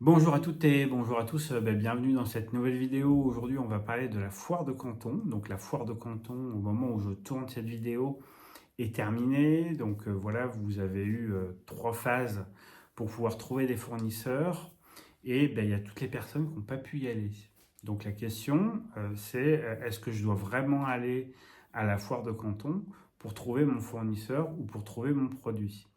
Bonjour à toutes et bonjour à tous, bienvenue dans cette nouvelle vidéo. Aujourd'hui, on va parler de la foire de Canton. Donc la foire de Canton, au moment où je tourne cette vidéo, est terminée. Donc voilà, vous avez eu 3 phases pour pouvoir trouver des fournisseurs. Et il y a toutes les personnes qui n'ont pas pu y aller. Donc la question, c'est est-ce que je dois vraiment aller à la foire de Canton pour trouver mon fournisseur ou pour trouver mon produit?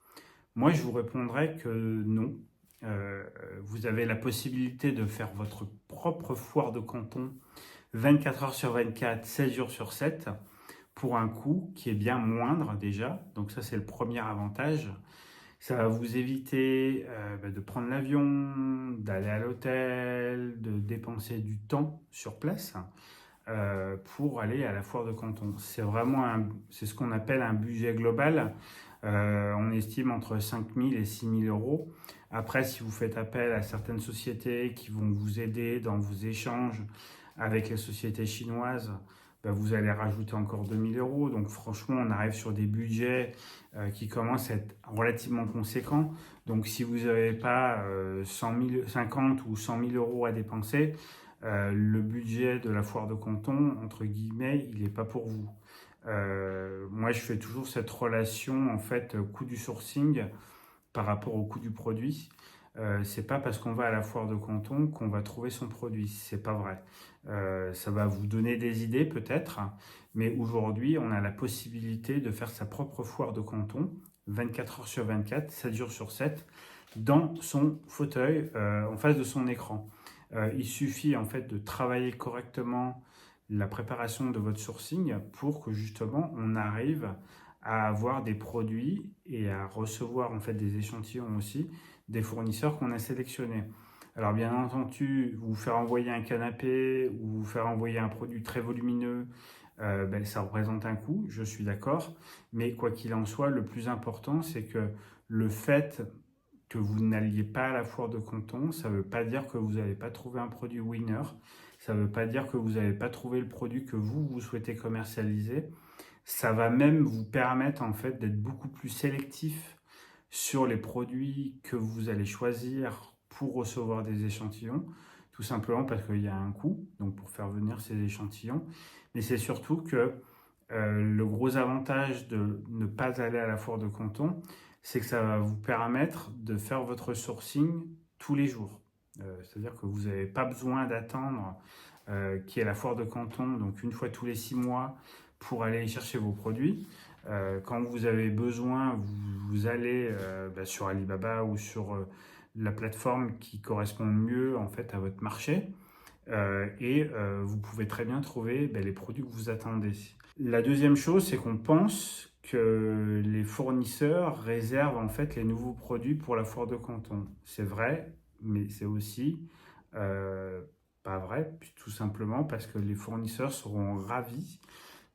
Moi, je vous répondrai que non. Euh, Vous avez la possibilité de faire votre propre foire de canton 24 heures sur 24, 16 jours sur 7, pour un coût qui est bien moindre déjà. Donc ça, c'est le premier avantage. Ça va vous éviter de prendre l'avion, d'aller à l'hôtel, de dépenser du temps sur place pour aller à la foire de canton. C'est ce qu'on appelle un budget global. On estime entre 5 000 et 6 000 euros. Après, si vous faites appel à certaines sociétés qui vont vous aider dans vos échanges avec les sociétés chinoises, vous allez rajouter encore 2 000 euros. Donc franchement, on arrive sur des budgets qui commencent à être relativement conséquents. Donc si vous n'avez pas 50 ou 100 000 euros à dépenser, le budget de la foire de canton, entre guillemets, il n'est pas pour vous. Moi, je fais toujours cette relation, en fait, coût du sourcing par rapport au coût du produit. C'est pas parce qu'on va à la foire de canton qu'on va trouver son produit. C'est pas vrai. Ça va vous donner des idées peut-être, mais aujourd'hui, on a la possibilité de faire sa propre foire de canton, 24 heures sur 24, 7 jours sur 7, dans son fauteuil, en face de son écran. Il suffit en fait de travailler correctement la préparation de votre sourcing pour que justement on arrive à avoir des produits et à recevoir en fait des échantillons aussi des fournisseurs qu'on a sélectionnés. Alors bien entendu, vous faire envoyer un canapé ou vous faire envoyer un produit très volumineux, ça représente un coût, je suis d'accord, mais quoi qu'il en soit, le plus important c'est que le fait que vous n'alliez pas à la foire de canton, ça ne veut pas dire que vous n'allez pas trouver un produit winner, ça ne veut pas dire que vous n'avez pas trouvé le produit que vous souhaitez commercialiser. Ça va même vous permettre en fait d'être beaucoup plus sélectif sur les produits que vous allez choisir pour recevoir des échantillons, tout simplement parce qu'il y a un coût, donc pour faire venir ces échantillons. Mais c'est surtout que le gros avantage de ne pas aller à la foire de canton, c'est que ça va vous permettre de faire votre sourcing tous les jours. C'est-à-dire que vous n'avez pas besoin d'attendre qu'il y ait la foire de canton, donc une fois tous les 6 mois, pour aller chercher vos produits. Quand vous avez besoin, vous allez sur Alibaba ou sur la plateforme qui correspond mieux en fait à votre marché. Vous pouvez très bien trouver les produits que vous attendez. La deuxième chose, c'est qu'on pense que les fournisseurs réservent en fait les nouveaux produits pour la foire de canton. C'est vrai, mais c'est aussi euh, pas vrai, tout simplement parce que les fournisseurs seront ravis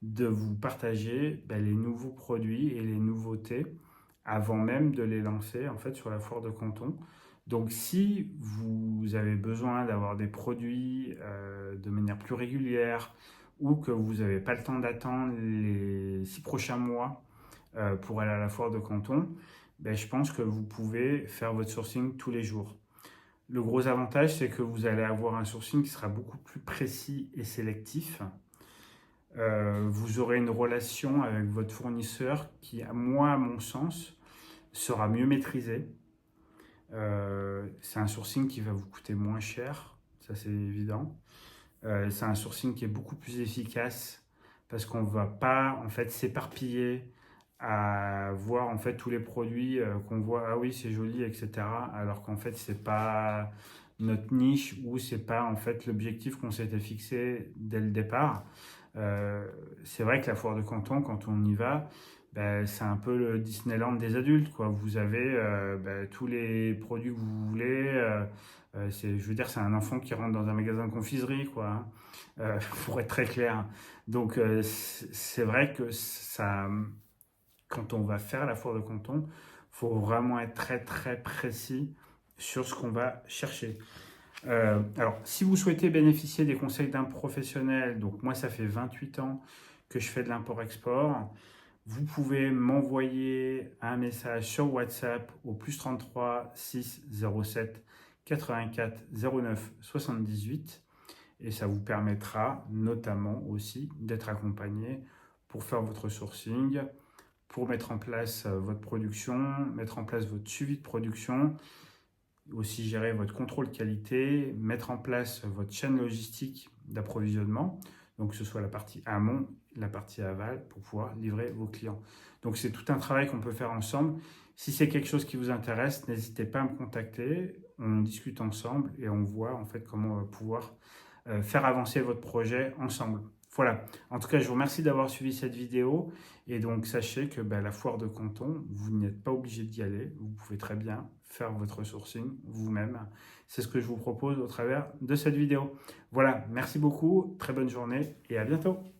de vous partager les nouveaux produits et les nouveautés avant même de les lancer en fait sur la foire de canton. Donc si vous avez besoin d'avoir des produits de manière plus régulière ou que vous n'avez pas le temps d'attendre les 6 prochains mois pour aller à la foire de canton, je pense que vous pouvez faire votre sourcing tous les jours. Le gros avantage, c'est que vous allez avoir un sourcing qui sera beaucoup plus précis et sélectif. Vous aurez une relation avec votre fournisseur qui, moi, à mon sens, sera mieux maîtrisée. C'est un sourcing qui va vous coûter moins cher, ça c'est évident. C'est un sourcing qui est beaucoup plus efficace parce qu'on ne va pas en fait s'éparpiller à voir en fait tous les produits qu'on voit, ah oui c'est joli, etc. Alors qu'en fait c'est pas notre niche ou c'est pas en fait l'objectif qu'on s'était fixé dès le départ. C'est vrai que la foire de Canton, quand on y va, c'est un peu le Disneyland des adultes, quoi. Vous avez tous les produits que vous voulez. Je veux dire, c'est un enfant qui rentre dans un magasin de confiserie, quoi, hein, pour être très clair. Donc, c'est vrai que ça, quand on va faire la foire de Canton, faut vraiment être très très précis sur ce qu'on va chercher. Alors, si vous souhaitez bénéficier des conseils d'un professionnel, donc moi ça fait 28 ans que je fais de l'import-export, vous pouvez m'envoyer un message sur WhatsApp au plus 33 6 07 84 09 78 et ça vous permettra notamment aussi d'être accompagné pour faire votre sourcing, pour mettre en place votre production, mettre en place votre suivi de production, aussi gérer votre contrôle qualité, mettre en place votre chaîne logistique d'approvisionnement, donc que ce soit la partie amont, la partie aval, pour pouvoir livrer vos clients. Donc c'est tout un travail qu'on peut faire ensemble. Si c'est quelque chose qui vous intéresse, n'hésitez pas à me contacter, on discute ensemble et on voit en fait comment on va pouvoir faire avancer votre projet ensemble. Voilà, en tout cas je vous remercie d'avoir suivi cette vidéo et donc sachez que la foire de Canton, vous n'êtes pas obligé d'y aller, vous pouvez très bien faire votre sourcing vous-même. C'est ce que je vous propose au travers de cette vidéo. Voilà, merci beaucoup, très bonne journée et à bientôt.